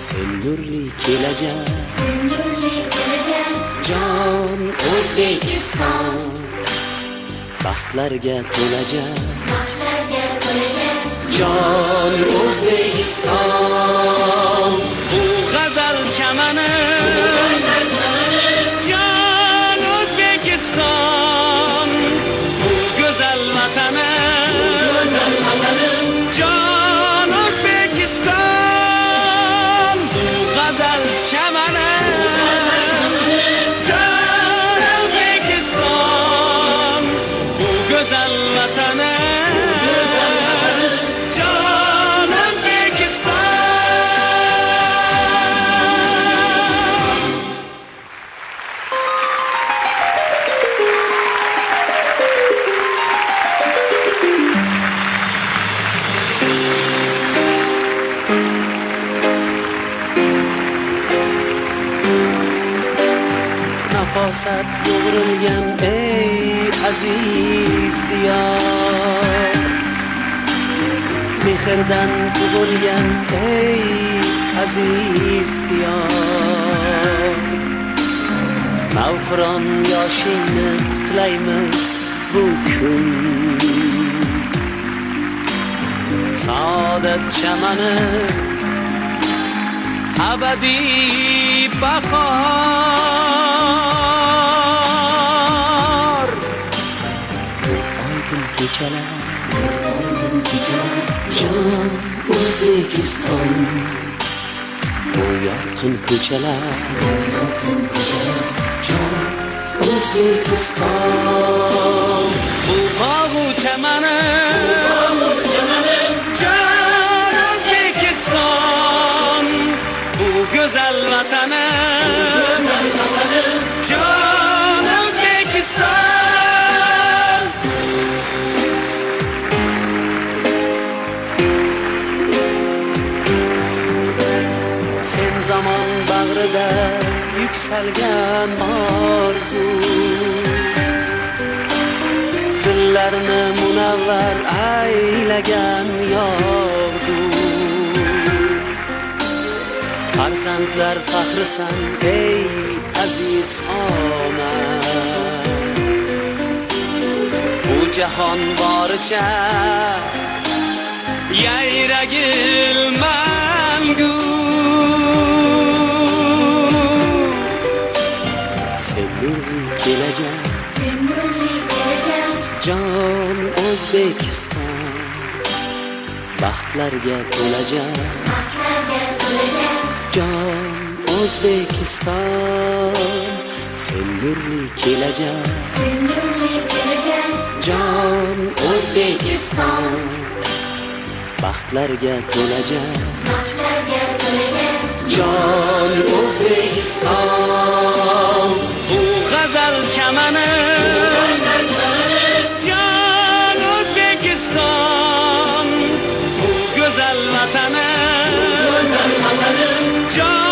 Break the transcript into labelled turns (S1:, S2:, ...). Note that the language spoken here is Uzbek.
S1: sen nurli kelajak, jon O'zbekiston baxtlarga to'lajak, jon O'zbekiston. Bu g'azal chamani, jon O'zbekiston, bu go'zal vatani, jon O'zbekiston. Bu g'azal chamani, jon O'zbekiston, bu go'zal vatani, jon O'zbekiston. Nafosat yo'g'rilgan ey aziz diyor, mehrdan tug'ilgan ey aziz diyor. Mavqiron yoshingni qutlaymiz bu kun, saodat chamani abadiy bahor. Oydin kechalar, jon O'zbekiston, bu yorqin ko'chalar, jon O'zbekiston. Bu bog'u chamani, jon O'zbekiston, bu go'zal vatani, jon O'zbekiston. Sen zamon bag'rida yuksalgan orzu, dillarni munavvar aylagan yog'du. Farzandlar faxrisan ey aziz ona, bu jahon boricha yayragil mangu. Sen nurli kelajak, jon O'zbekiston, baxtlarga to'lajak, jon O'zbekiston. Sen nurli kelajak, jon O'zbekiston, baxtlarga to'lajak, jon O'zbekiston. Bu g'azal chamani, jon O'zbekiston, bu go'zal vatani, jon